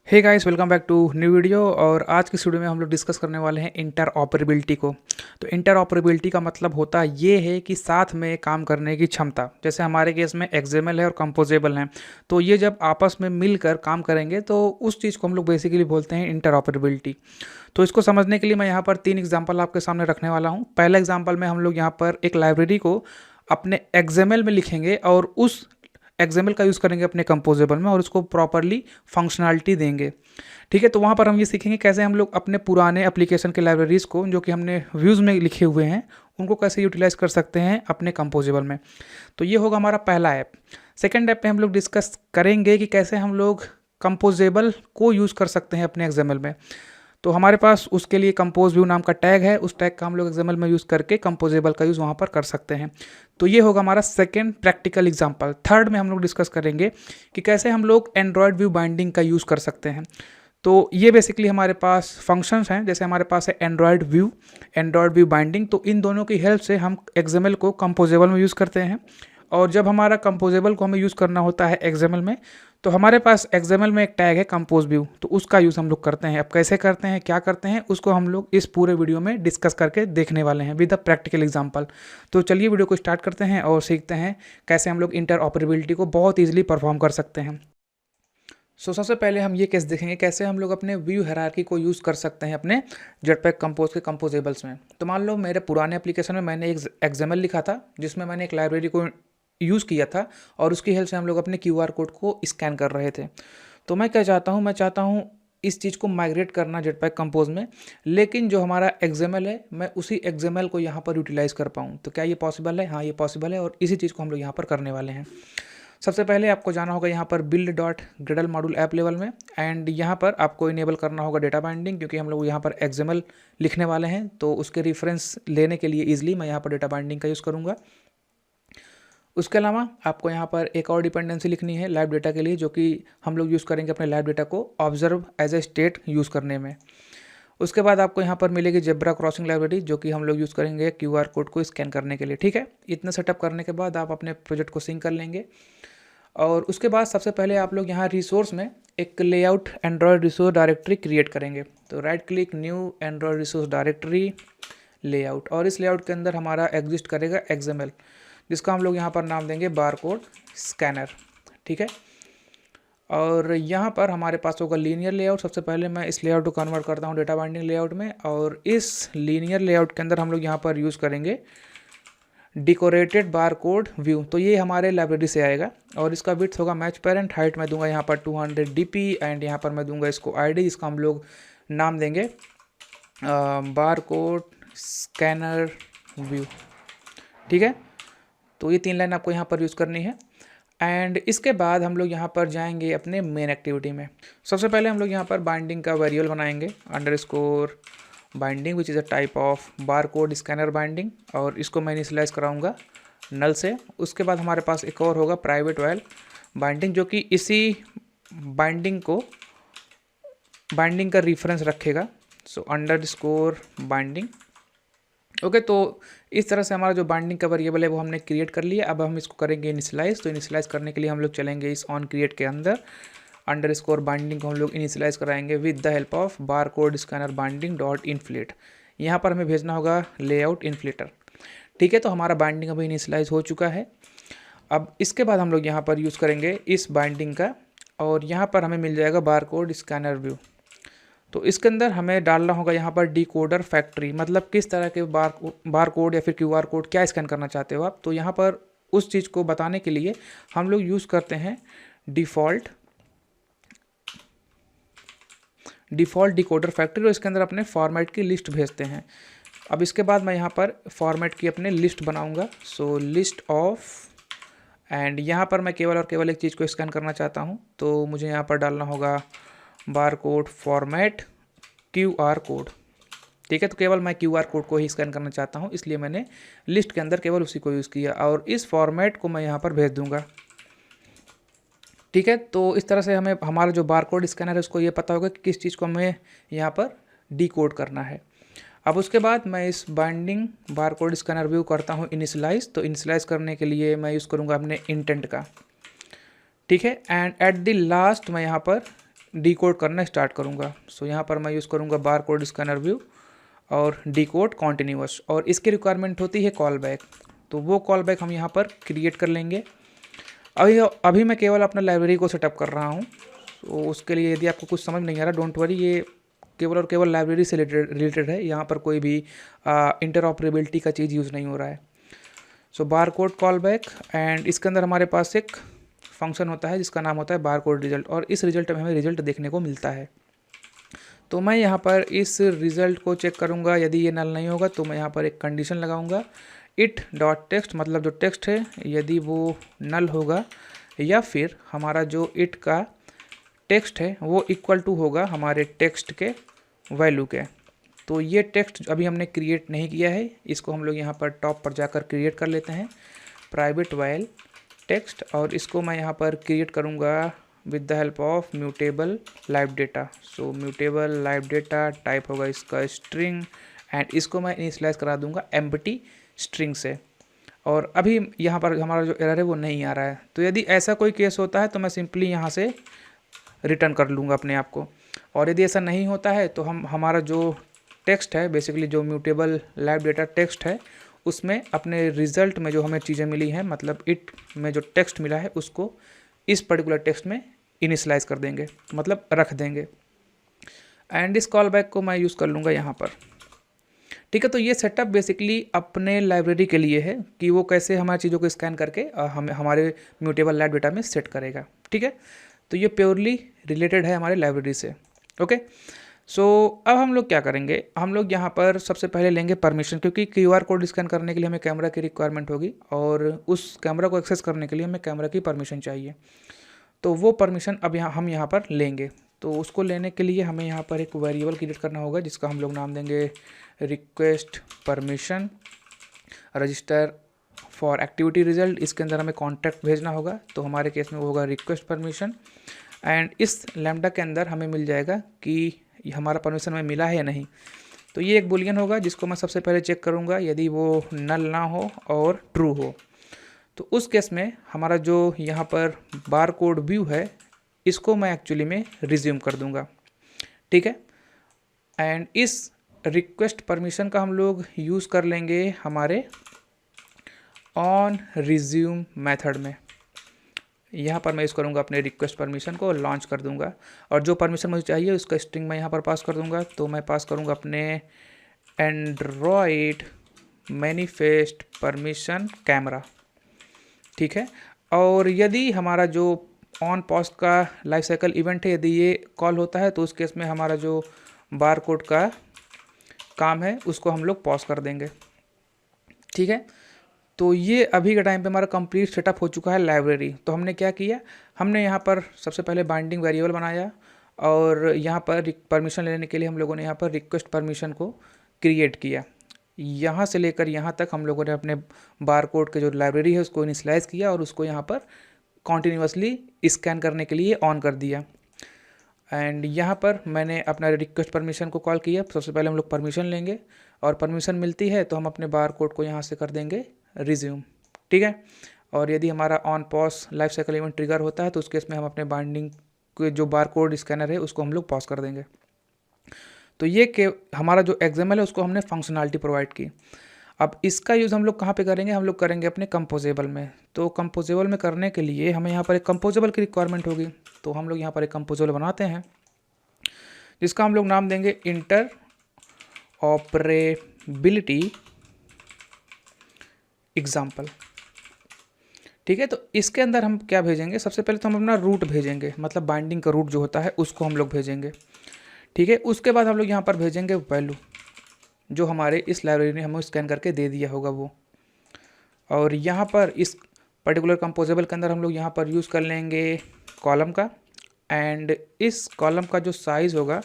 Hey guys, welcome back to new video. और आज की इस वीडियो में हम लोग डिस्कस करने वाले हैं इंटरऑपरेबिलिटी को। तो इंटरऑपरेबिलिटी का मतलब होता ये है कि साथ में काम करने की क्षमता। जैसे हमारे केस में एक्सएमएल है और कंपोजेबल हैं, तो ये जब आपस में मिलकर काम करेंगे तो उस चीज़ को हम लोग बेसिकली बोलते हैं इंटरऑपरेबिलिटी। तो इसको समझने के लिए मैं यहाँ पर 3 एग्जाम्पल आपके सामने रखने वाला हूँ। पहला एग्जाम्पल में हम लोग यहाँ पर एक लाइब्रेरी को अपने एक्सएमएल में लिखेंगे और उस एक्सएमएल का यूज़ करेंगे अपने कंपोजेबल में और उसको प्रॉपरली फंक्शनलिटी देंगे। ठीक है, तो वहाँ पर हम ये सीखेंगे कैसे हम लोग अपने पुराने एप्लीकेशन के लाइब्रेरीज़ को जो कि हमने व्यूज़ में लिखे हुए हैं उनको कैसे यूटिलाइज कर सकते हैं अपने कंपोजेबल में। तो ये होगा हमारा पहला ऐप। सेकेंड ऐप पे हम लोग डिस्कस करेंगे कि कैसे हम लोग कंपोजेबल को यूज़ कर सकते हैं अपने एक्सएमएल में। तो हमारे पास उसके लिए कंपोज व्यू नाम का टैग है, उस टैग का हम लोग एक्सएमएल में यूज़ करके कंपोजेबल का यूज़ वहाँ पर कर सकते हैं। तो ये होगा हमारा सेकेंड प्रैक्टिकल एग्जांपल। थर्ड में हम लोग डिस्कस करेंगे कि कैसे हम लोग एंड्रॉयड व्यू बाइंडिंग का यूज़ कर सकते हैं। तो ये बेसिकली हमारे पास फंक्शंस हैं, जैसे हमारे पास है एंड्रॉयड व्यू बाइंडिंग। तो इन दोनों की हेल्प से हम एक्सएमएल को कंपोजेबल में यूज़ करते हैं। और जब हमारा कंपोजेबल को हमें यूज़ करना होता है एक्सएमएल में, तो हमारे पास एक्सएमएल में एक टैग है कंपोज व्यू, तो उसका यूज़ हम लोग करते हैं। अब कैसे करते हैं, क्या करते हैं, उसको हम लोग इस पूरे वीडियो में डिस्कस करके देखने वाले हैं विद द प्रैक्टिकल एग्जांपल। तो चलिए वीडियो को स्टार्ट करते हैं और सीखते हैं कैसे हम लोग इंटरऑपरेबिलिटी को बहुत ईजिली परफॉर्म कर सकते हैं। सबसे पहले हम ये केस देखेंगे कैसे हम लोग अपने व्यू हायरार्की को यूज़ कर सकते हैं अपने जेटपैक कंपोज के कंपोजेबल्स में। तो मान लो मेरे पुराने एप्लीकेशन में मैंने एक एक्सएमएल लिखा था जिसमें मैंने एक लाइब्रेरी को यूज़ किया था और उसकी हेल्प से हम लोग अपने क्यूआर कोड को स्कैन कर रहे थे। तो मैं क्या चाहता हूँ, मैं चाहता हूँ इस चीज़ को माइग्रेट करना जेटपैक कंपोज में, लेकिन जो हमारा एक्सएमएल है मैं उसी एक्सएमएल को यहाँ पर यूटिलाइज़ कर पाऊँ। तो क्या ये पॉसिबल है? हाँ, ये पॉसिबल है और इसी चीज़ को हम लोग यहाँ पर करने वाले हैं। सबसे पहले आपको जाना होगा यहाँ पर build dot Gradle module app level में, एंड यहाँ पर आपको इनेबल करना होगा डेटा बाइंडिंग, क्योंकि हम लोग यहाँ पर एक्सएमएल लिखने वाले हैं। तो उसके रेफरेंस लेने के लिए ईजिली मैं यहाँ पर डेटा बाइंडिंग का यूज़ करूँगा। उसके अलावा आपको यहाँ पर एक और डिपेंडेंसी लिखनी है लाइव डेटा के लिए, जो कि हम लोग यूज़ करेंगे अपने लाइव डेटा को observe as a state use करने में। उसके बाद आपको यहाँ पर मिलेगी जेब्रा क्रॉसिंग लाइब्रेरी, जो कि हम लोग यूज़ करेंगे क्यूआर कोड को स्कैन करने के लिए। ठीक है, इतना सेटअप करने के बाद आप अपने प्रोजेक्ट को सिंक कर लेंगे। और उसके बाद सबसे पहले आप लोग यहाँ रिसोर्स में एक layout Android resource directory create करेंगे। तो right click new Android resource directory layout, और इस लेआउट के अंदर हमारा एग्जिस्ट करेगा एक्सएमएल, जिसका हम लोग यहाँ पर नाम देंगे बारकोड स्कैनर। ठीक है, और यहाँ पर हमारे पास होगा लीनियर लेआउट। सबसे पहले मैं इस लेआउट को कन्वर्ट करता हूँ डेटा बाइंडिंग लेआउट में, और इस लीनियर लेआउट के अंदर हम लोग यहाँ पर यूज़ करेंगे डिकोरेटेड बारकोड व्यू। तो ये हमारे लाइब्रेरी से आएगा और इसका विड्थ होगा मैच पेरेंट। हाइट मैं दूंगा यहाँ पर 200 DP, एंड यहाँ पर मैं दूंगा इसको आईडी, जिसका हम लोग नाम देंगे बारकोड स्कैनर व्यू। ठीक है, तो ये 3 लाइन आपको यहाँ पर यूज़ करनी है। एंड इसके बाद हम लोग यहाँ पर जाएंगे अपने मेन एक्टिविटी में। सबसे पहले हम लोग यहाँ पर बाइंडिंग का वेरिएबल बनाएंगे underscore binding, which is a type of barcode scanner binding, और इसको मैं इनिशियलाइज कराऊंगा नल से। उसके बाद हमारे पास एक और होगा प्राइवेट वाइल बाइंडिंग, जो कि इसी बाइंडिंग का रेफरेंस रखेगा। सो अंडरस्कोर बाइंडिंग। ओके, तो इस तरह से हमारा जो बाइंडिंग का वेरिएबल है वो हमने क्रिएट कर लिया। अब हम इसको करेंगे इनिशियलाइज। तो इनिशियलाइज करने के लिए हम लोग चलेंगे इस ऑन क्रिएट के अंदर। अंडरस्कोर बाइंडिंग को हम लोग इनिशियलाइज कराएंगे with the help of barcode scanner binding dot inflate. यहाँ पर हमें भेजना होगा लेआउट इनफ्लेटर। ठीक है, तो हमारा बाइंडिंग अभी इनिशियलाइज हो चुका है। अब इसके बाद हम लोग यहाँ पर यूज़ करेंगे इस बाइंडिंग का, और यहाँ पर हमें मिल जाएगा बारकोड स्कैनर व्यू। तो इसके अंदर हमें डालना होगा यहाँ पर डिकोडर फैक्ट्री, मतलब किस तरह के बार कोड या फिर क्यूआर कोड क्या स्कैन करना चाहते हो आप। तो यहाँ पर उस चीज़ को बताने के लिए हम लोग यूज़ करते हैं डिफ़ॉल्ट डिकोडर फैक्ट्री, और इसके अंदर अपने फॉर्मेट की लिस्ट भेजते हैं। अब इसके बाद मैं यहाँ पर फॉर्मेट की अपने लिस्ट बनाऊँगा। सो लिस्ट ऑफ, एंड यहाँ पर मैं केवल और केवल एक चीज़ को स्कैन करना चाहता हूँ, तो मुझे यहाँ पर डालना होगा बारकोड फॉर्मेट क्यूआर कोड। ठीक है, तो केवल मैं क्यूआर कोड को ही स्कैन करना चाहता हूँ, इसलिए मैंने लिस्ट के अंदर केवल उसी को यूज़ किया, और इस फॉर्मेट को मैं यहाँ पर भेज दूंगा। ठीक है, तो इस तरह से हमें हमारा जो बारकोड स्कैनर है उसको ये पता होगा कि किस चीज़ को हमें यहाँ पर डिकोड करना है। अब उसके बाद मैं इस बाइंडिंग बारकोड स्कैनर व्यू करता हूँ इनिशियलाइज। तो इनिशियलाइज करने के लिए मैं यूज़ करूँगा अपने इंटेंट का। ठीक है, एंड एट द लास्ट मैं यहाँ पर डिकोड करना स्टार्ट करूँगा। सो यहाँ पर मैं यूज़ करूँगा बार कोड स्कैनर व्यू और डिकोड कॉन्टिन्यूअस, और इसकी रिक्वायरमेंट होती है कॉल बैक। तो वो कॉल बैक हम यहाँ पर क्रिएट कर लेंगे। अभी मैं केवल अपना लाइब्रेरी को सेटअप कर रहा हूँ। तो उसके लिए यदि आपको कुछ समझ नहीं आ रहा, डोंट वरी, ये केवल और केवल लाइब्रेरी से रिलेटेड है। यहाँ पर कोई भी इंटरऑपरेबिलिटी का चीज़ यूज़ नहीं हो रहा है। So bar code call back, and इसके अंदर हमारे पास एक फंक्शन होता है जिसका नाम होता है बार कोड रिजल्ट, और इस रिजल्ट में हमें रिजल्ट देखने को मिलता है। तो मैं यहाँ पर इस रिज़ल्ट को चेक करूँगा। यदि ये नल नहीं होगा तो मैं यहाँ पर एक कंडीशन लगाऊँगा, इट डॉट टेक्स्ट, मतलब जो टेक्स्ट है यदि वो नल होगा, या फिर हमारा जो इट का टेक्स्ट है वो इक्वल टू होगा हमारे टेक्स्ट के वैल्यू के। तो ये टेक्स्ट अभी हमने क्रिएट नहीं किया है, इसको हम लोग यहाँ पर टॉप पर जाकर क्रिएट कर लेते हैं, प्राइवेट वैल टेक्स्ट, और इसको मैं यहाँ पर क्रिएट करूँगा with the help of mutable live data. So mutable live data type होगा इसका स्ट्रिंग, एंड इसको मैं इनिशियलाइज करा दूंगा एम्प्टी स्ट्रिंग से। और अभी यहाँ पर हमारा जो एरर है वो नहीं आ रहा है। तो यदि ऐसा कोई केस होता है तो मैं सिंपली यहाँ से रिटर्न कर लूँगा अपने आप को। और यदि ऐसा नहीं होता है तो हम हमारा जो टेक्स्ट है, बेसिकली जो म्यूटेबल लाइव डेटा टेक्स्ट है, उसमें अपने रिजल्ट में जो हमें चीज़ें मिली हैं, मतलब इट में जो टेक्स्ट मिला है उसको इस पर्टिकुलर टेक्स्ट में इनिशियलाइज कर देंगे, मतलब रख देंगे। एंड इस कॉल बैक को मैं यूज़ कर लूँगा यहाँ पर। ठीक है, तो ये सेटअप बेसिकली अपने लाइब्रेरी के लिए है कि वो कैसे हमारी चीज़ों को स्कैन करके हम हमारे म्यूटेबल लाइव डेटा में सेट करेगा। ठीक है, तो ये प्योरली रिलेटेड है हमारे लाइब्रेरी से। ओके, सो अब हम लोग क्या करेंगे, हम लोग यहाँ पर सबसे पहले लेंगे परमिशन, क्योंकि QR कोड स्कैन करने के लिए हमें कैमरा की रिक्वायरमेंट होगी, और उस कैमरा को एक्सेस करने के लिए हमें कैमरा की परमिशन चाहिए। तो वो परमिशन अब हम यहाँ पर लेंगे। तो उसको लेने के लिए हमें यहाँ पर एक वेरिएबल क्रिएट करना होगा जिसका हम लोग नाम देंगे request permission register for activity result. इसके अंदर हमें कॉन्टैक्ट भेजना होगा, तो हमारे केस में वो होगा रिक्वेस्ट परमिशन। एंड इस लैम्डा के अंदर हमें मिल जाएगा कि हमारा परमिशन में मिला है या नहीं। तो ये एक बुलियन होगा जिसको मैं सबसे पहले चेक करूँगा, यदि वो नल ना हो और ट्रू हो तो उस केस में हमारा जो यहाँ पर बार कोड व्यू है इसको मैं एक्चुअली में रिज्यूम कर दूँगा। ठीक है, एंड इस रिक्वेस्ट परमिशन का हम लोग यूज़ कर लेंगे हमारे ऑन रिज्यूम मेथड में। यहाँ पर मैं यूज़ करूँगा अपने रिक्वेस्ट परमिशन को, लॉन्च कर दूँगा, और जो परमिशन मुझे चाहिए उसका स्ट्रिंग मैं यहाँ पर पास कर दूँगा। तो मैं पास करूँगा अपने एंड्रॉयड मैनिफेस्ट परमिशन कैमरा। ठीक है, और यदि हमारा जो ऑन पॉज का लाइफ साइकिल इवेंट है, यदि ये कॉल होता है तो उस केस में हमारा जो बार कोड का काम है उसको हम लोग पॉज कर देंगे। ठीक है, तो ये अभी के टाइम पे हमारा कंप्लीट सेटअप हो चुका है लाइब्रेरी। तो हमने क्या किया, हमने यहाँ पर सबसे पहले बाइंडिंग वेरिएबल बनाया, और यहाँ पर परमिशन लेने के लिए हम लोगों ने यहाँ पर रिक्वेस्ट परमिशन को क्रिएट किया। यहाँ से लेकर यहाँ तक हम लोगों ने अपने बार कोड के जो लाइब्रेरी है उसको इनिशियलाइज किया, और उसको यहाँ पर कॉन्टीन्यूसली स्कैन करने के लिए ऑन कर दिया। एंड यहाँ पर मैंने अपना रिक्वेस्ट परमिशन को कॉल किया। सबसे पहले हम लोग परमिशन लेंगे, और परमिशन मिलती है तो हम अपने बार कोड को यहाँ से कर देंगे रिज्यूम। ठीक है, और यदि हमारा on pause life cycle event trigger होता है तो उस केस में हम अपने बाइंडिंग के जो बार कोड स्कैनर है उसको हम लोग पॉज कर देंगे। तो ये के हमारा जो XML है उसको हमने फंक्शनलिटी प्रोवाइड की। अब इसका यूज़ हम लोग कहाँ पे करेंगे, हम लोग करेंगे अपने कंपोजेबल में। तो कंपोजेबल में करने के लिए हमें यहाँ पर एक कंपोजेबल की रिक्वायरमेंट होगी। तो हम लोग यहाँ पर एक कंपोजेबल बनाते हैं जिसका हम लोग नाम देंगे इंटर ऑपरेबिलिटी एग्जाम्पल। ठीक है, तो इसके अंदर हम क्या भेजेंगे, सबसे पहले तो हम अपना रूट भेजेंगे, मतलब बाइंडिंग का रूट जो होता है उसको हम लोग भेजेंगे। ठीक है, उसके बाद हम लोग यहाँ पर भेजेंगे वैल्यू जो हमारे इस लाइब्रेरी ने हमें स्कैन करके दे दिया होगा वो। और यहाँ पर इस पर्टिकुलर कंपोजेबल के अंदर हम लोग यहाँ पर यूज़ कर लेंगे कॉलम का, एंड इस कॉलम का जो साइज़ होगा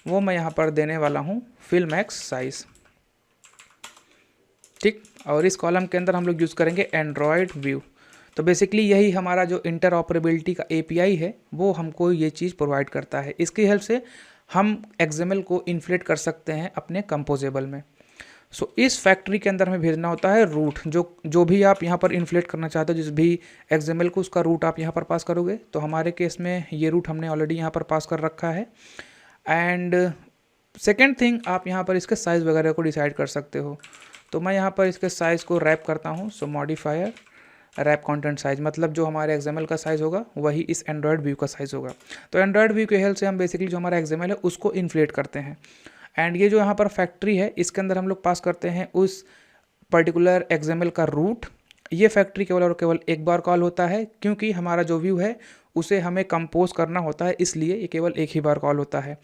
वो मैं यहाँ पर देने वाला हूँ फिल मैक्स साइज़। ठीक, और इस कॉलम के अंदर हम लोग यूज़ करेंगे एंड्रॉयड व्यू। तो बेसिकली यही हमारा जो इंटरऑपरेबिलिटी का API है वो हमको ये चीज़ प्रोवाइड करता है। इसकी हेल्प से हम XML को इन्फ्लेट कर सकते हैं अपने कंपोजेबल में। सो इस फैक्ट्री के अंदर हमें भेजना होता है रूट, जो जो भी आप यहाँ पर इन्फ्लेट करना चाहते हो, जिस भी एक्सएमएल को, उसका रूट आप यहाँ पर पास करोगे। तो हमारे केस में ये रूट हमने ऑलरेडी यहाँ पर पास कर रखा है। एंड सेकेंड थिंग, आप यहाँ पर इसके साइज़ वगैरह को डिसाइड कर सकते हो। तो मैं यहाँ पर इसके साइज़ को रैप करता हूँ। सो मॉडिफायर रैप कंटेंट साइज़, मतलब जो हमारे एक्सएमएल का साइज़ होगा वही इस एंड्रॉयड व्यू का साइज़ होगा। तो एंड्रॉयड व्यू के हेल्प से हम बेसिकली जो हमारा एक्सएमएल है उसको इन्फ्लेट करते हैं। एंड ये जो यहाँ पर फैक्ट्री है, इसके अंदर हम लोग पास करते हैं उस पर्टिकुलर एक्सएमएल का रूट। ये फैक्ट्री केवल और केवल एक बार कॉल होता है, क्योंकि हमारा जो व्यू है उसे हमें कंपोज करना होता है, इसलिए ये केवल एक ही बार कॉल होता है।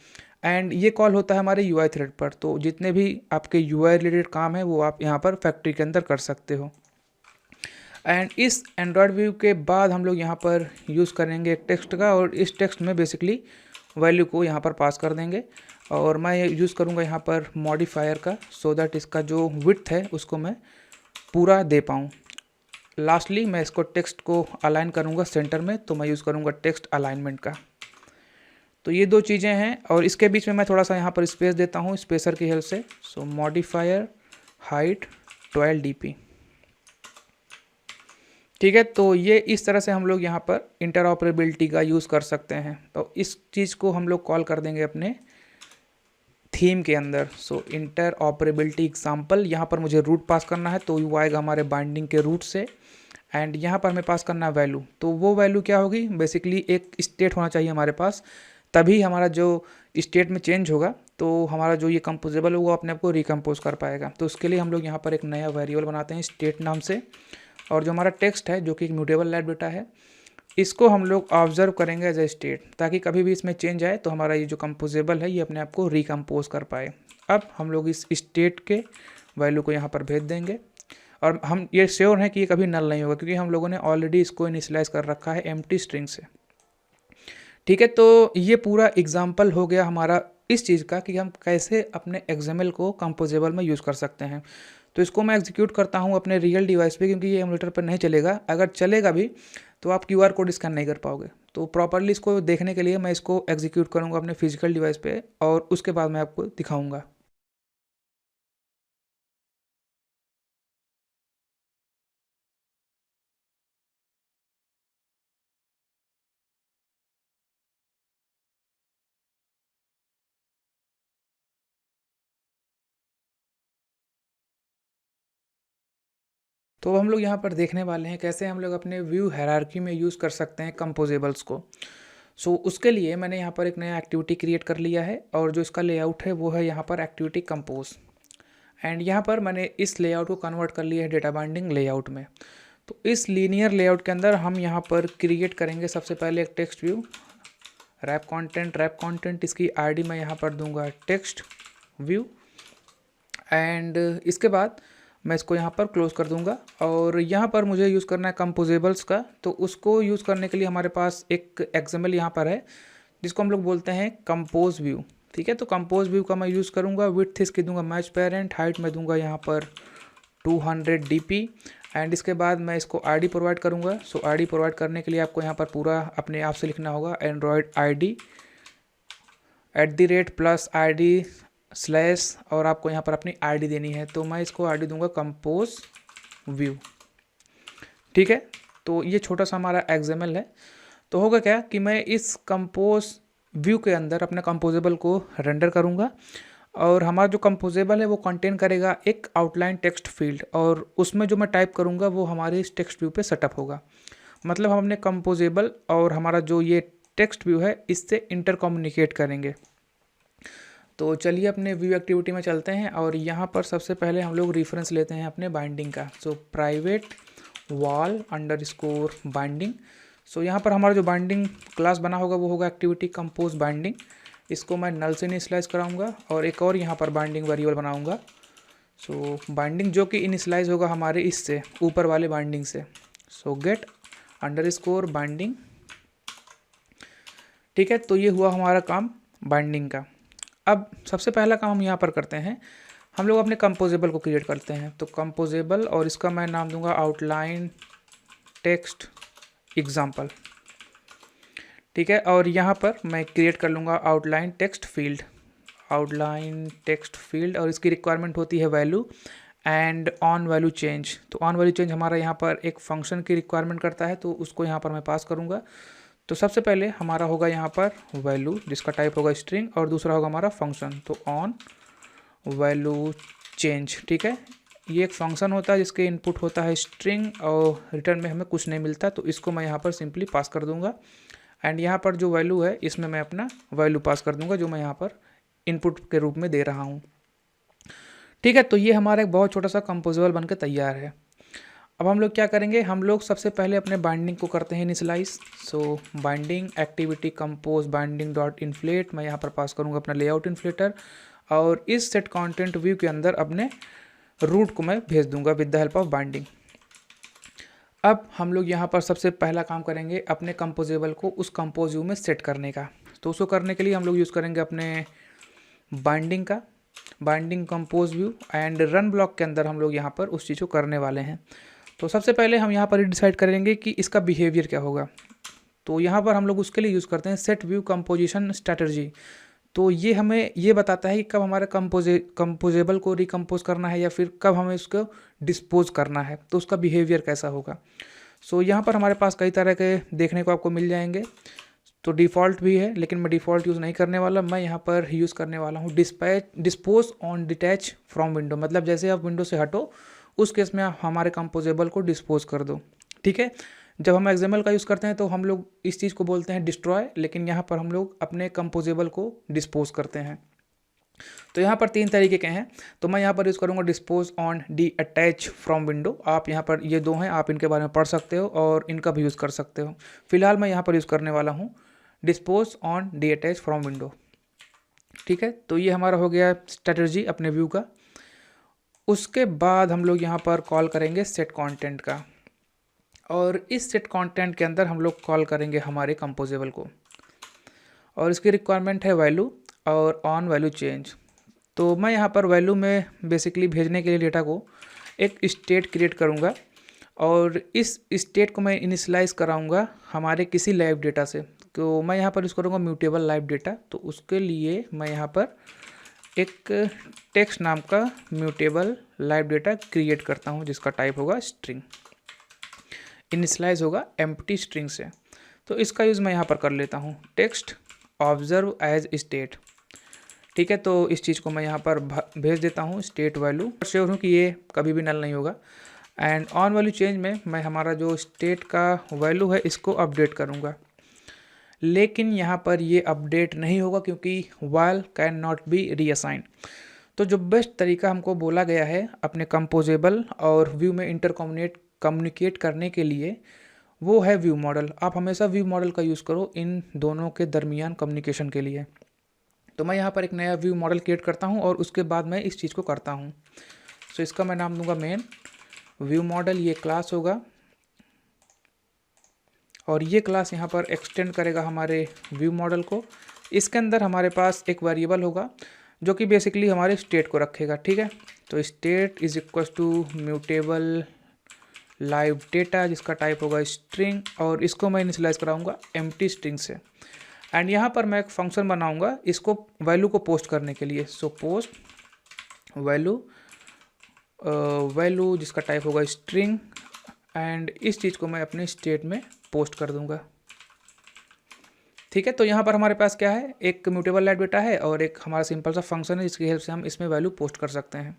एंड ये कॉल होता है हमारे यूआई थ्रेड पर। तो जितने भी आपके यूआई रिलेटेड काम है वो आप यहाँ पर फैक्ट्री के अंदर कर सकते हो। एंड इस एंड्रॉयड व्यू के बाद हम लोग यहाँ पर यूज़ करेंगे एक टेक्स्ट का, और इस टेक्स्ट में बेसिकली वैल्यू को यहाँ पर पास कर देंगे। और मैं यूज़ करूँगा यहाँ पर मॉडिफायर का, सो दैट इसका जो विड्थ है उसको मैं पूरा दे पाऊँ। लास्टली मैं इसको टेक्स्ट को अलाइन करूँगा सेंटर में, तो मैं यूज़ करूँगा टेक्स्ट अलाइनमेंट का। तो ये दो चीज़ें हैं, और इसके बीच में मैं थोड़ा सा यहाँ पर स्पेस देता हूँ स्पेसर की हेल्प से। सो मॉडिफायर हाइट 12 dp। ठीक है, तो ये इस तरह से हम लोग यहाँ पर इंटरऑपरेबिलिटी का यूज़ कर सकते हैं। तो इस चीज़ को हम लोग कॉल कर देंगे अपने थीम के अंदर। सो इंटरऑपरेबिलिटी एग्जाम्पल, यहाँ पर मुझे रूट पास करना है, तो वो आएगा हमारे बाइंडिंग के रूट से। एंड यहाँ पर हमें पास करना है वैल्यू। तो वो वैल्यू क्या होगी, बेसिकली एक स्टेट होना चाहिए हमारे पास, तभी हमारा जो स्टेट में चेंज होगा तो हमारा जो ये कंपोजेबल होगा अपने आप को रिकम्पोज कर पाएगा। तो उसके लिए हम लोग यहाँ पर एक नया वेरिएबल बनाते हैं स्टेट नाम से। और जो हमारा टेक्स्ट है, जो कि एक म्यूटेबल लाइट डेटा है, इसको हम लोग ऑब्जर्व करेंगे एज ए स्टेट, ताकि कभी भी इसमें चेंज आए तो हमारा ये जो कंपोजेबल है ये अपने आप को रिकम्पोज कर पाए। अब हम लोग इस स्टेट के वैल्यू को यहाँ पर भेज देंगे, और हम ये श्योर हैं कि ये कभी नल नहीं होगा, क्योंकि हम लोगों ने ऑलरेडी इसको इनिशियलाइज कर रखा है एम्प्टी स्ट्रिंग से। ठीक है, तो ये पूरा एग्जाम्पल हो गया हमारा इस चीज़ का कि हम कैसे अपने एक्सएमएल को कंपोजेबल में यूज़ कर सकते हैं। तो इसको मैं एग्जीक्यूट करता हूँ अपने रियल डिवाइस पे, क्योंकि ये एमुलेटर पर नहीं चलेगा। अगर चलेगा भी तो आप क्यूआर कोड स्कैन नहीं कर पाओगे। तो प्रॉपरली इसको देखने के लिए मैं इसको एग्जीक्यूट करूँगा अपने फिजिकल डिवाइस पे, और उसके बाद मैं आपको दिखाऊँगा। तो हम लोग यहाँ पर देखने वाले हैं कैसे हम लोग अपने व्यू हायरार्की में यूज़ कर सकते हैं कंपोजेबल्स को। सो उसके लिए मैंने यहाँ पर एक नया एक्टिविटी क्रिएट कर लिया है, और जो इसका लेआउट है वो है यहाँ पर एक्टिविटी कंपोज। एंड यहाँ पर मैंने इस लेआउट को कन्वर्ट कर लिया है डेटा बाइंडिंग लेआउट में। तो इस लीनियर लेआउट के अंदर हम यहाँ पर क्रिएट करेंगे सबसे पहले एक टेक्स्ट व्यू, रैप कंटेंट इसकी आईडी मैं यहाँ पर दूंगा टेक्स्ट व्यू। एंड इसके बाद मैं इसको यहाँ पर क्लोज कर दूंगा, और यहाँ पर मुझे यूज़ करना है कंपोजेबल्स का। तो उसको यूज़ करने के लिए हमारे पास एक एक्सएमएल यहाँ पर है, जिसको हम लोग बोलते हैं कंपोज व्यू। ठीक है, तो कंपोज व्यू का मैं यूज़ करूँगा। विड्थ इसकी दूंगा मैच पेरेंट, हाइट में दूंगा यहाँ पर 200 dp। एंड इसके बाद मैं इसको आईडी प्रोवाइड करूँगा। सो आईडी प्रोवाइड करने के लिए आपको यहाँ पर पूरा अपने आप से लिखना होगा एंड्रॉयड ID @+ID/ और आपको यहाँ पर अपनी आईडी देनी है। तो मैं इसको आईडी दूंगा कंपोज व्यू। ठीक है, तो ये छोटा सा हमारा एक्सएमएल है। तो होगा क्या कि मैं इस कंपोज व्यू के अंदर अपने कंपोजेबल को रेंडर करूँगा, और हमारा जो कंपोजेबल है वो कंटेन करेगा एक आउटलाइन टेक्स्ट फील्ड, और उसमें जो मैं टाइप करूँगा वो हमारे इस टेक्स्ट व्यू पे सेटअप होगा। मतलब हम अपने कंपोजेबल और हमारा जो ये टेक्स्ट व्यू है इससे इंटर कम्युनिकेट करेंगे। तो चलिए अपने व्यू एक्टिविटी में चलते हैं, और यहाँ पर सबसे पहले हम लोग रेफरेंस लेते हैं अपने बाइंडिंग का। So private val underscore binding. So यहाँ पर हमारा जो बाइंडिंग क्लास बना होगा वो होगा एक्टिविटी कंपोज बाइंडिंग। इसको मैं नल से इनिशियलाइज कराऊंगा, और एक और यहाँ पर बाइंडिंग वेरिएबल बनाऊंगा। सो बाइंडिंग जो कि इनिशियलाइज होगा हमारे इससे ऊपर वाले बाइंडिंग से। सो गेट अंडरस्कोर बाइंडिंग। ठीक है, तो ये हुआ हमारा काम बाइंडिंग का। अब सबसे पहला काम हम यहाँ पर करते हैं, हम लोग अपने कंपोजेबल को क्रिएट करते हैं। तो कंपोजेबल, और इसका मैं नाम दूंगा आउटलाइन टेक्स्ट एग्जाम्पल। ठीक है, और यहाँ पर मैं क्रिएट कर लूँगा outline text field, outline text field, और इसकी रिक्वायरमेंट होती है value and on value change. तो ऑन वैल्यू चेंज हमारा यहाँ पर एक फंक्शन की रिक्वायरमेंट करता है, तो उसको यहाँ पर मैं पास करूँगा। तो सबसे पहले हमारा होगा यहाँ पर वैल्यू जिसका टाइप होगा स्ट्रिंग, और दूसरा होगा हमारा फंक्शन, तो ऑन वैल्यू चेंज। ठीक है, ये एक फंक्शन होता है जिसके इनपुट होता है स्ट्रिंग और रिटर्न में हमें कुछ नहीं मिलता, तो इसको मैं यहाँ पर सिंपली पास कर दूंगा। एंड यहाँ पर जो वैल्यू है इसमें मैं अपना वैल्यू पास कर दूंगा जो मैं यहाँ पर इनपुट के रूप में दे रहा हूँ। ठीक है, तो ये हमारा एक बहुत छोटा सा कंपोजेबल बन के तैयार है। अब हम लोग क्या करेंगे, हम लोग सबसे पहले अपने बाइंडिंग को करते हैं initialise. So binding activity compose binding dot inflate, मैं यहाँ पर पास करूँगा अपना लेआउट इन्फ्लेटर, और इस सेट कंटेंट व्यू के अंदर अपने रूट को मैं भेज दूंगा with the help of binding. अब हम लोग यहाँ पर सबसे पहला काम करेंगे अपने कंपोजेबल को उस कंपोज व्यू में सेट करने का। तो उसको करने के लिए हम लोग यूज़ करेंगे अपने बाइंडिंग का, binding compose view, and run block के अंदर हम लोग यहाँ पर उस चीज़ को करने वाले हैं। तो सबसे पहले हम यहाँ पर ही डिसाइड करेंगे कि इसका बिहेवियर क्या होगा। तो यहाँ पर हम लोग उसके लिए यूज़ करते हैं सेट व्यू कंपोजिशन स्ट्रैटेजी। तो ये हमें ये बताता है कि कब हमारे कंपोजेबल को रिकम्पोज करना है या फिर कब हमें उसको डिस्पोज करना है, तो उसका बिहेवियर कैसा होगा। सो यहाँ पर हमारे पास कई तरह के देखने को आपको मिल जाएंगे। तो डिफ़ॉल्ट भी है, लेकिन मैं डिफ़ॉल्ट यूज़ नहीं करने वाला, मैं यहाँ पर यूज़ करने वाला हूँ dispose on detach from window. मतलब जैसे आप विंडो से हटो उस केस में आप हमारे कंपोजेबल को डिस्पोज कर दो। ठीक है, जब हम एक्सएमएल का यूज़ करते हैं तो हम लोग इस चीज़ को बोलते हैं डिस्ट्रॉय, लेकिन यहाँ पर हम लोग अपने कंपोजेबल को डिस्पोज करते हैं। तो यहाँ पर 3 तरीके के हैं, तो मैं यहाँ पर यूज़ करूँगा dispose on D attach from window. आप यहाँ पर ये 2 हैं, आप इनके बारे में पढ़ सकते हो और इनका भी यूज़ कर सकते हो। फिलहाल मैं यहाँ पर यूज़ करने वाला हूँ dispose on D attach from window. ठीक है, तो ये हमारा हो गया स्ट्रेटजी अपने व्यू का। उसके बाद हम लोग यहाँ पर कॉल करेंगे सेट कंटेंट का, और इस सेट कंटेंट के अंदर हम लोग कॉल करेंगे हमारे कंपोजेबल को, और इसकी रिक्वायरमेंट है वैल्यू और ऑन वैल्यू चेंज। तो मैं यहाँ पर वैल्यू में बेसिकली भेजने के लिए डेटा को एक स्टेट क्रिएट करूँगा, और इस स्टेट को मैं इनिशियलाइज कराऊँगा हमारे किसी लाइव डेटा से। तो मैं यहाँ पर यूज़ करूँगा म्यूटेबल लाइव डेटा। तो उसके लिए मैं यहाँ पर एक टेक्स्ट नाम का म्यूटेबल लाइव डेटा क्रिएट करता हूँ जिसका टाइप होगा स्ट्रिंग, इनिशियलाइज होगा एम्प्टी स्ट्रिंग से। तो इसका यूज़ मैं यहाँ पर कर लेता हूँ टेक्स्ट ऑब्जर्व एज स्टेट। ठीक है, तो इस चीज़ को मैं यहाँ पर भेज देता हूँ स्टेट वैल्यू, श्योर हूँ कि ये कभी भी नल नहीं होगा। एंड ऑन वैल्यू चेंज में मैं हमारा जो स्टेट का वैल्यू है इसको अपडेट करूँगा, लेकिन यहाँ पर ये अपडेट नहीं होगा क्योंकि while can not be reassign. तो जो बेस्ट तरीका हमको बोला गया है अपने कंपोजेबल और व्यू में कम्युनिकेट करने के लिए, वो है व्यू मॉडल। आप हमेशा व्यू मॉडल का यूज़ करो इन दोनों के दरमियान कम्युनिकेशन के लिए। तो मैं यहाँ पर एक नया व्यू मॉडल क्रिएट करता हूँ और उसके बाद मैं इस चीज़ को करता हूँ। सो इसका मैं नाम दूंगा मेन व्यू मॉडल, ये क्लास होगा, और ये क्लास यहाँ पर एक्सटेंड करेगा हमारे व्यू मॉडल को। इसके अंदर हमारे पास एक वेरिएबल होगा जो कि बेसिकली हमारे स्टेट को रखेगा। ठीक है, तो state is equal to mutable live data जिसका टाइप होगा स्ट्रिंग, और इसको मैं इनिशियलाइज कराऊंगा एम्प्टी स्ट्रिंग से। एंड यहाँ पर मैं एक फंक्शन बनाऊंगा इसको वैल्यू को पोस्ट करने के लिए। सो पोस्ट वैल्यू जिसका टाइप होगा स्ट्रिंग, एंड इस चीज़ को मैं अपने स्टेट में पोस्ट कर दूंगा। ठीक है, तो यहाँ पर हमारे पास क्या है, एक म्यूटेबल लाइव डेटा है और एक हमारा सिंपल सा फंक्शन है जिसकी हेल्प से हम इसमें वैल्यू पोस्ट कर सकते हैं।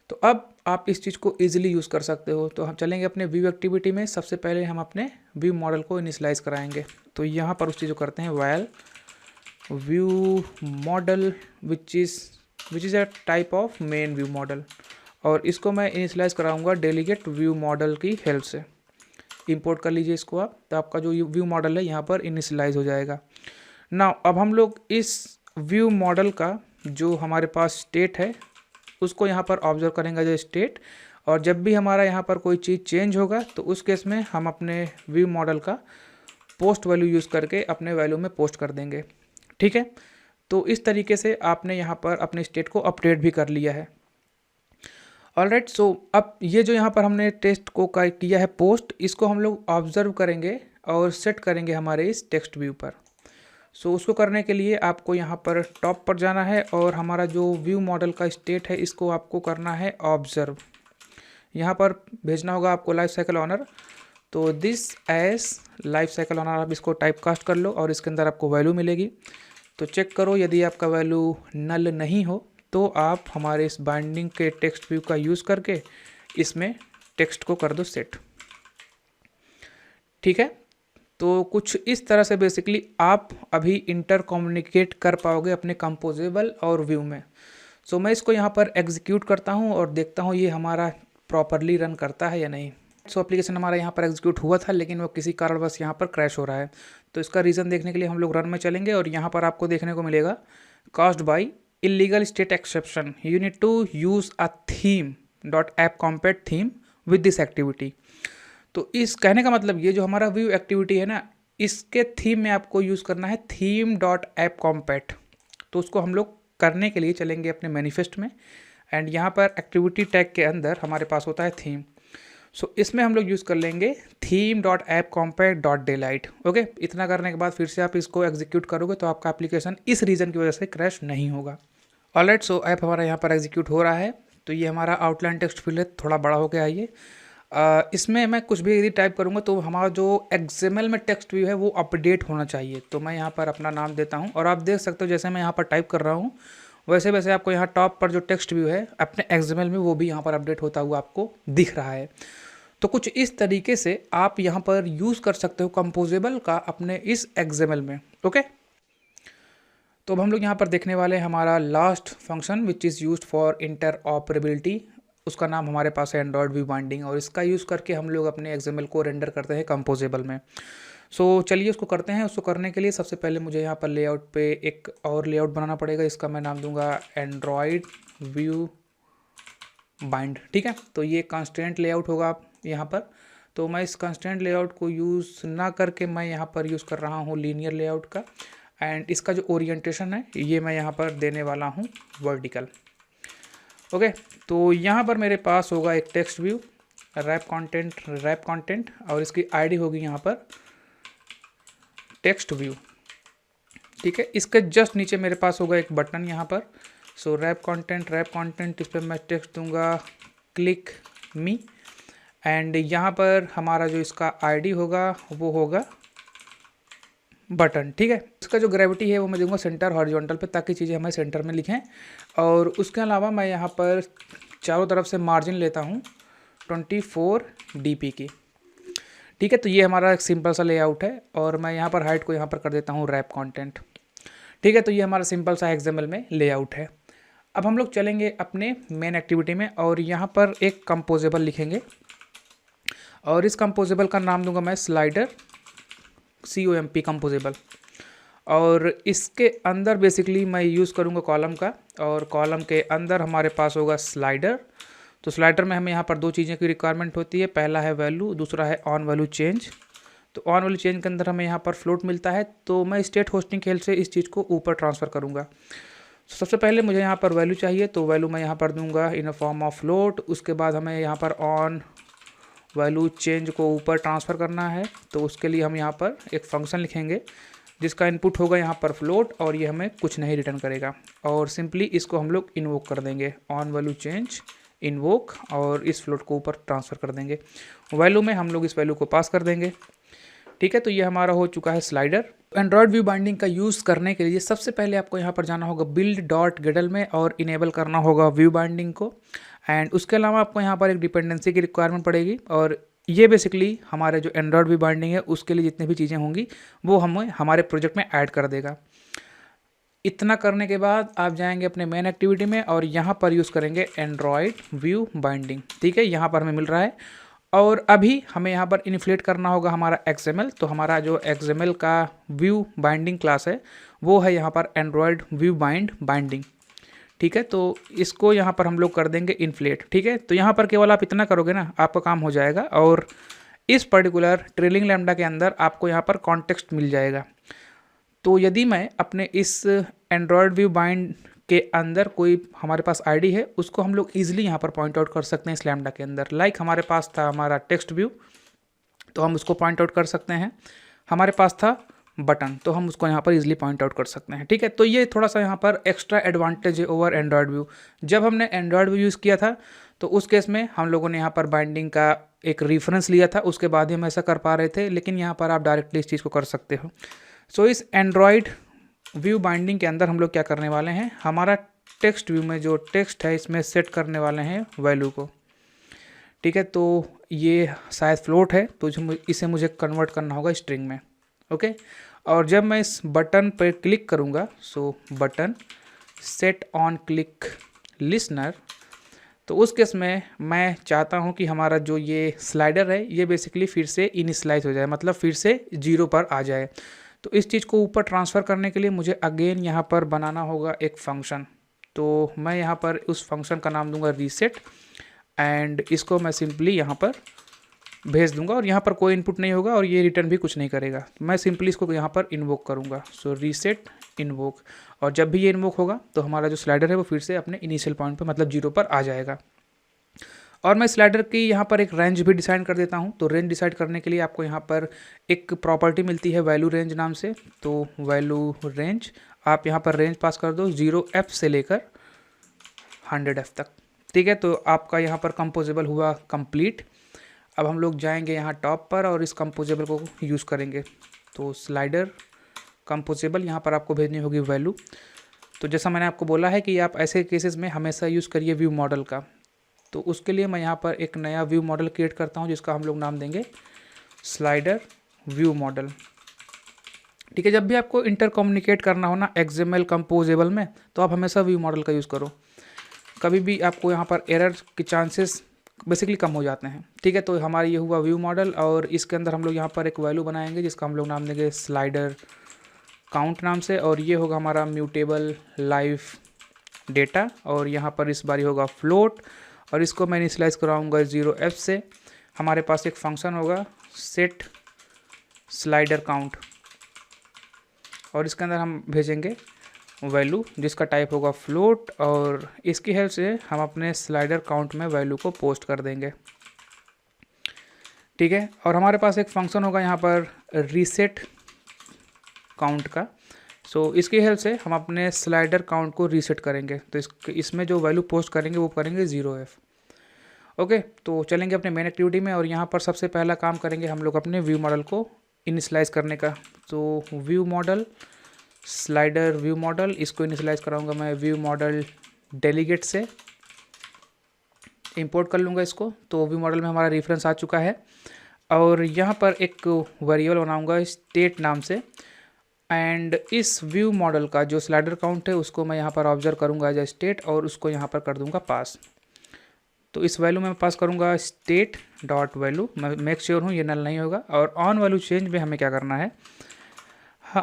तो अब आप इस चीज़ को इजीली यूज़ कर सकते हो। तो हम चलेंगे अपने व्यू एक्टिविटी में। सबसे पहले हम अपने व्यू मॉडल को इनिशियलाइज कराएंगे। तो यहाँ पर उस चीज़ को करते हैं while view model which is a type of main view model, और इसको मैं इनिशियलाइज कराऊंगा डेलीगेट व्यू मॉडल की हेल्प से। इंपोर्ट कर लीजिए इसको आप, तो आपका जो व्यू मॉडल है यहाँ पर इनिशियलाइज हो जाएगा। नाउ अब हम लोग इस व्यू मॉडल का जो हमारे पास स्टेट है उसको यहाँ पर ऑब्जर्व करेंगे जो स्टेट, और जब भी हमारा यहाँ पर कोई चीज़ चेंज होगा तो उस केस में हम अपने व्यू मॉडल का पोस्ट वैल्यू यूज़ करके अपने वैल्यू में पोस्ट कर देंगे। ठीक है, तो इस तरीके से आपने यहाँ पर अपने स्टेट को अपडेट भी कर लिया है। ऑलराइट, सो अब ये जो यहाँ पर हमने टेस्ट को किया है पोस्ट, इसको हम लोग ऑब्जर्व करेंगे और सेट करेंगे हमारे इस टेक्स्ट व्यू पर। सो उसको करने के लिए आपको यहाँ पर टॉप पर जाना है और हमारा जो व्यू मॉडल का स्टेट है इसको आपको करना है ऑब्जर्व। यहाँ पर भेजना होगा आपको लाइफ साइकिल ऑनर। तो this as life cycle owner आप इसको टाइप कास्ट कर लो और इसके अंदर आपको वैल्यू मिलेगी। तो चेक करो, यदि आपका वैल्यू नल नहीं हो तो आप हमारे इस बाइंडिंग के टेक्स्ट व्यू का यूज़ करके इसमें टेक्स्ट को कर दो सेट। ठीक है, तो कुछ इस तरह से बेसिकली आप अभी इंटर कम्युनिकेट कर पाओगे अपने कंपोजेबल और व्यू में। सो मैं इसको यहाँ पर एग्जीक्यूट करता हूँ और देखता हूँ ये हमारा प्रॉपरली रन करता है या नहीं। सो एप्लीकेशन हमारा यहाँ पर एग्जीक्यूट हुआ था लेकिन वो किसी कारणवश यहाँ पर क्रैश हो रहा है। तो इसका रीज़न देखने के लिए हम लोग रन में चलेंगे और यहाँ पर आपको देखने को मिलेगा caused by illegal state exception, you need to use a theme dot app compat theme with this activity. तो इस कहने का मतलब ये जो हमारा व्यू एक्टिविटी है ना, इसके थीम में आपको यूज़ करना है थीम डॉट ऐप कॉम्पैट। तो उसको हम लोग करने के लिए चलेंगे अपने मैनिफेस्ट में एंड यहाँ पर एक्टिविटी टैग के अंदर हमारे पास होता है थीम। सो इसमें हम लोग यूज़ कर लेंगे theme dot app compat dot daylight. Okay, इतना करने के बाद फिर से आप इसको एग्जीक्यूट करोगे तो आपका एप्लीकेशन इस रीज़न की वजह से क्रैश नहीं होगा। ऑलराइट, सो ऐप हमारा यहाँ पर एग्जीक्यूट हो रहा है। तो ये हमारा आउटलाइन टेक्स्ट फील्ड है, थोड़ा बड़ा हो गया है ये। इसमें मैं कुछ भी यदि टाइप करूँगा तो हमारा जो XML में टेक्स्ट व्यू है वो अपडेट होना चाहिए। तो मैं यहाँ पर अपना नाम देता हूँ और आप देख सकते हो जैसे मैं यहाँ पर टाइप कर रहा हूँ वैसे वैसे आपको यहाँ टॉप पर जो टेक्स्ट व्यू है अपने XML में वो भी यहाँ पर अपडेट होता हुआ आपको दिख रहा है। तो कुछ इस तरीके से आप यहाँ पर यूज़ कर सकते हो कंपोजेबल का अपने इस XML में। ओके, तो अब हम लोग यहाँ पर देखने वाले हैं हमारा last function which is used for interoperability. उसका नाम हमारे पास है एंड्रॉयड व्यू बाइंडिंग और इसका यूज़ करके हम लोग अपने XML को रेंडर करते हैं कंपोजेबल में। सो चलिए उसको करते हैं। उसको करने के लिए सबसे पहले मुझे यहाँ पर लेआउट पे एक और लेआउट बनाना पड़ेगा। इसका मैं नाम दूंगा एंड्रॉयड व्यू बाइंड। ठीक है, तो ये कंस्ट्रेंट लेआउट होगा आप यहाँ पर। तो मैं इस कंस्ट्रेंट लेआउट को यूज़ ना करके मैं यहाँ पर यूज़ कर रहा हूँ लीनियर लेआउट का एंड इसका जो ओरिएंटेशन है ये मैं यहाँ पर देने वाला हूँ वर्टिकल। ओके, तो यहाँ पर मेरे पास होगा एक टेक्स्ट व्यू रैप कंटेंट और इसकी आईडी होगी यहाँ पर टेक्स्ट व्यू। ठीक है, इसके जस्ट नीचे मेरे पास होगा एक बटन यहाँ पर। सो रैप कंटेंट इस पर मैं टेक्स्ट दूंगा क्लिक मी एंड यहाँ पर हमारा जो इसका आईडी होगा वो होगा बटन। ठीक है, इसका जो ग्रेविटी है वो मैं दूंगा सेंटर हॉरिजॉन्टल पे ताकि चीज़ें हमें सेंटर में लिखें। और उसके अलावा मैं यहाँ पर चारों तरफ से मार्जिन लेता हूँ 24 dp की। ठीक है, तो ये हमारा एक सिंपल सा लेआउट है और मैं यहाँ पर हाइट को यहाँ पर कर देता हूँ रैप कंटेंट। ठीक है, तो ये हमारा सिंपल सा XML में लेआउट है। अब हम लोग चलेंगे अपने मेन एक्टिविटी में और यहाँ पर एक कंपोजेबल लिखेंगे और इस कंपोजेबल का नाम दूंगा मैं स्लाइडर COMP कंपोजेबल। और इसके अंदर बेसिकली मैं यूज़ करूँगा कॉलम का और कॉलम के अंदर हमारे पास होगा स्लाइडर। तो स्लाइडर में हमें यहाँ पर दो चीज़ों की रिक्वायरमेंट होती है, पहला है वैल्यू, दूसरा है ऑन वैल्यू चेंज। तो ऑन वैल्यू चेंज के अंदर हमें यहाँ पर फ्लोट मिलता है तो मैं स्टेट होस्टिंग खेल से इस चीज़ को ऊपर ट्रांसफ़र करूँगा। सबसे पहले मुझे यहाँ पर वैल्यू चाहिए तो वैल्यू मैं यहाँ पर दूंगा इन अ फॉर्म ऑफ फ्लोट। उसके बाद हमें यहाँ पर ऑन वैल्यू चेंज को ऊपर ट्रांसफ़र करना है तो उसके लिए हम यहाँ पर एक फंक्शन लिखेंगे जिसका इनपुट होगा यहाँ पर फ्लोट और ये हमें कुछ नहीं रिटर्न करेगा और सिंपली इसको हम लोग इन्वोक कर देंगे ऑन वैल्यू चेंज इन्वोक और इस फ्लोट को ऊपर ट्रांसफ़र कर देंगे। वैल्यू में हम लोग इस वैल्यू को पास कर देंगे। ठीक है, तो ये हमारा हो चुका है स्लाइडर। एंड्रॉयड व्यू बाइंडिंग का यूज़ करने के लिए सबसे पहले आपको यहाँ पर जाना होगा build.gradle में और इनेबल करना होगा व्यू बाइंडिंग को एंड उसके अलावा आपको यहाँ पर एक डिपेंडेंसी की रिक्वायरमेंट पड़ेगी और ये बेसिकली हमारे जो एंड्रॉयड व्यू बाइंडिंग है उसके लिए जितनी भी चीज़ें होंगी वो हमें हमारे प्रोजेक्ट में ऐड कर देगा। इतना करने के बाद आप जाएंगे अपने मेन एक्टिविटी में और यहाँ पर यूज़ करेंगे एंड्रॉयड व्यू बाइंडिंग। ठीक है, यहाँ पर हमें मिल रहा है और अभी हमें यहाँ पर इन्फ्लेट करना होगा हमारा XML। तो हमारा जो XML का व्यू बाइंडिंग क्लास है वो है यहाँ पर एंड्रॉयड व्यू बाइंडिंग। ठीक है, तो इसको यहाँ पर हम लोग कर देंगे इन्फ्लेट। ठीक है, तो यहाँ पर केवल आप इतना करोगे ना आपका काम हो जाएगा और इस पर्टिकुलर ट्रेलिंग लैम्डा के अंदर आपको यहाँ पर कॉन्टेक्स्ट मिल जाएगा। तो यदि मैं अपने इस एंड्रॉयड व्यू बाइंड के अंदर कोई हमारे पास आईडी है उसको हम लोग ईजिली यहाँ पर पॉइंट आउट कर सकते हैं इस लैम्डा के अंदर। लाइक हमारे पास था हमारा टेक्स्ट व्यू तो हम उसको पॉइंट आउट कर सकते हैं। हमारे पास था बटन, तो हम उसको यहाँ पर इजीली पॉइंट आउट कर सकते हैं। ठीक है, तो ये थोड़ा सा यहाँ पर एक्स्ट्रा एडवांटेज है ओवर एंड्रॉयड व्यू। जब हमने एंड्रॉयड व्यू यूज़ किया था तो उस केस में हम लोगों ने यहाँ पर बाइंडिंग का एक रेफरेंस लिया था, उसके बाद ही हम ऐसा कर पा रहे थे, लेकिन यहाँ पर आप डायरेक्टली इस चीज़ को कर सकते हो। सो इस एंड्रॉयड व्यू बाइंडिंग के अंदर हम लोग क्या करने वाले हैं, हमारा टेक्स्ट व्यू में जो टेक्स्ट है इसमें सेट करने वाले हैं वैल्यू को। ठीक है, तो ये शायद फ्लोट है तो इसे मुझे कन्वर्ट करना होगा स्ट्रिंग में। ओके, और जब मैं इस बटन पर क्लिक करूँगा, so button set on click listener, तो उस केस में मैं चाहता हूँ कि हमारा जो ये स्लाइडर है ये बेसिकली फिर से इनिशियलाइज हो जाए, मतलब फिर से 0 पर आ जाए। तो इस चीज़ को ऊपर ट्रांसफ़र करने के लिए मुझे अगेन यहाँ पर बनाना होगा एक फंक्शन। तो मैं यहाँ पर उस फंक्शन का नाम दूंगा रीसेट, एंड इसको मैं सिंपली यहाँ पर भेज दूंगा और यहाँ पर कोई इनपुट नहीं होगा और ये रिटर्न भी कुछ नहीं करेगा। मैं सिंपली इसको यहाँ पर इन्वोक करूँगा, सो रीसेट इन्वोक, और जब भी ये इन्वोक होगा तो हमारा जो स्लाइडर है वो फिर से अपने इनिशियल पॉइंट पर मतलब 0 पर आ जाएगा। और मैं स्लाइडर की यहाँ पर एक रेंज भी डिसाइड कर देता हूँ। तो रेंज डिसाइड करने के लिए आपको यहाँ पर एक प्रॉपर्टी मिलती है वैल्यू रेंज नाम से। तो वैल्यू रेंज, आप यहाँ पर रेंज पास कर दो 0F से लेकर 100F तक। ठीक है, तो आपका यहाँ पर कंपोजेबल हुआ कंप्लीट। अब हम लोग जाएंगे यहाँ टॉप पर और इस कंपोजेबल को यूज़ करेंगे। तो स्लाइडर कंपोजेबल, यहाँ पर आपको भेजनी होगी वैल्यू। तो जैसा मैंने आपको बोला है कि आप ऐसे केसेस में हमेशा यूज़ करिए व्यू मॉडल का। तो उसके लिए मैं यहाँ पर एक नया व्यू मॉडल क्रिएट करता हूँ जिसका हम लोग नाम देंगे स्लाइडर व्यू मॉडल। ठीक है, जब भी आपको इंटर कम्युनिकेट करना हो ना XML कंपोजेबल में, तो आप हमेशा व्यू मॉडल का यूज़ करो। कभी भी आपको यहाँ पर एरर के चांसेस बेसिकली कम हो जाते हैं। ठीक है, तो हमारा ये हुआ व्यू मॉडल और इसके अंदर हम लोग यहाँ पर एक वैल्यू बनाएंगे जिसका हम लोग नाम देंगे स्लाइडर काउंट नाम से, और ये होगा हमारा म्यूटेबल लाइव डेटा, और यहाँ पर इस बारी होगा फ्लोट, और इसको मैं इनिशियलाइज कराऊंगा 0F से। हमारे पास एक फंक्शन होगा सेट स्लाइडर काउंट, और इसके अंदर हम भेजेंगे वैल्यू जिसका टाइप होगा फ्लोट, और इसकी हेल्प से हम अपने स्लाइडर काउंट में वैल्यू को पोस्ट कर देंगे। ठीक है, और हमारे पास एक फंक्शन होगा यहाँ पर रीसेट काउंट का। सो इसकी हेल्प से हम अपने स्लाइडर काउंट को रीसेट करेंगे। तो इसमें जो वैल्यू पोस्ट करेंगे वो करेंगे 0F। ओके, तो चलेंगे अपने मेन एक्टिविटी में, और यहाँ पर सबसे पहला काम करेंगे हम लोग अपने व्यू मॉडल को इनिशियलाइज करने का। तो view model slider view model, इसको इनिशियलाइज कराऊंगा मैं व्यू मॉडल डेलीगेट से, इंपोर्ट कर लूँगा इसको। तो व्यू मॉडल में हमारा रेफरेंस आ चुका है, और यहाँ पर एक वेरिएबल बनाऊंगा स्टेट नाम से, एंड इस व्यू मॉडल का जो स्लाइडर काउंट है उसको मैं यहाँ पर ऑब्जर्व करूँगा एज ए स्टेट, और उसको यहाँ पर कर दूँगा पास। तो इस वैल्यू में पास करूँगा स्टेट डॉट वैल्यू, मैं मेक श्योर हूँ ये नल नहीं होगा। और ऑन वैल्यू चेंज में हमें क्या करना है,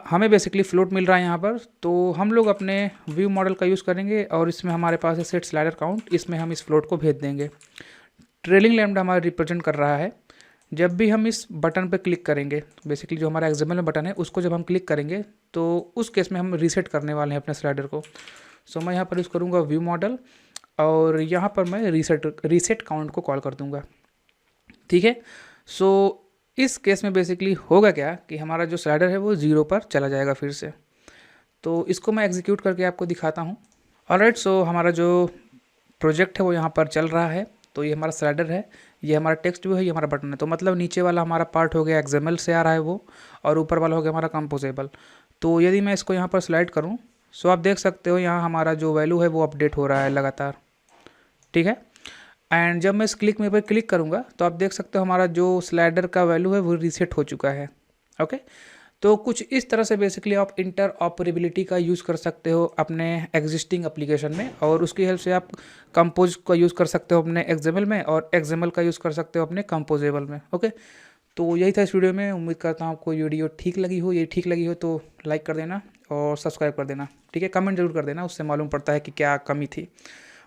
हमें बेसिकली फ्लोट मिल रहा है यहाँ पर, तो हम लोग अपने व्यू मॉडल का यूज़ करेंगे, और इसमें हमारे पास है सेट स्लाइडर काउंट, इसमें हम इस फ्लोट को भेज देंगे। ट्रेलिंग लैम्डा हमारा रिप्रेजेंट कर रहा है, जब भी हम इस बटन पर क्लिक करेंगे, बेसिकली जो हमारा XML में बटन है उसको जब हम क्लिक करेंगे तो उस केस में हम रीसेट करने वाले हैं अपने स्लाइडर को। सो मैं यहाँ पर यूज़ करूँगा व्यू मॉडल, और यहाँ पर मैं रीसेट काउंट को कॉल कर दूँगा। ठीक है, सो इस केस में बेसिकली होगा क्या कि हमारा जो स्लाइडर है वो 0 पर चला जाएगा फिर से। तो इसको मैं एग्जीक्यूट करके आपको दिखाता हूँ। ऑलराइट, सो हमारा जो प्रोजेक्ट है वो यहाँ पर चल रहा है। तो ये हमारा स्लाइडर है, ये हमारा टेक्स्ट व्यू है, ये हमारा बटन है। तो मतलब नीचे वाला हमारा पार्ट हो गया XML से आ रहा है वो, और ऊपर वाला हो गया हमारा कंपोजेबल। तो यदि मैं इसको यहाँ पर स्लाइड करूँ, सो आप देख सकते हो यहाँ हमारा जो वैल्यू है वो अपडेट हो रहा है लगातार। ठीक है, एंड जब मैं इस क्लिक में पर क्लिक करूँगा तो आप देख सकते हो हमारा जो स्लाइडर का वैल्यू है वो रीसेट हो चुका है। ओके, तो कुछ इस तरह से बेसिकली आप इंटर ऑपरेबिलिटी का यूज़ कर सकते हो अपने एग्जिस्टिंग एप्लीकेशन में, और उसकी हेल्प से आप कंपोज का यूज़ कर सकते हो अपने XML में, और XML का यूज़ कर सकते हो अपने कंपोजेबल में। ओके, तो यही था इस वीडियो में। उम्मीद करता हूँ आपको वीडियो ठीक लगी हो। ये ठीक लगी हो तो लाइक कर देना और सब्सक्राइब कर देना। ठीक है, कमेंट जरूर कर देना, उससे मालूम पड़ता है कि क्या कमी थी।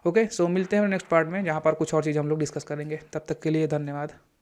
ओके, सो मिलते हैं नेक्स्ट पार्ट में जहाँ पर कुछ और चीज़ हम लोग डिस्कस करेंगे। तब तक के लिए धन्यवाद।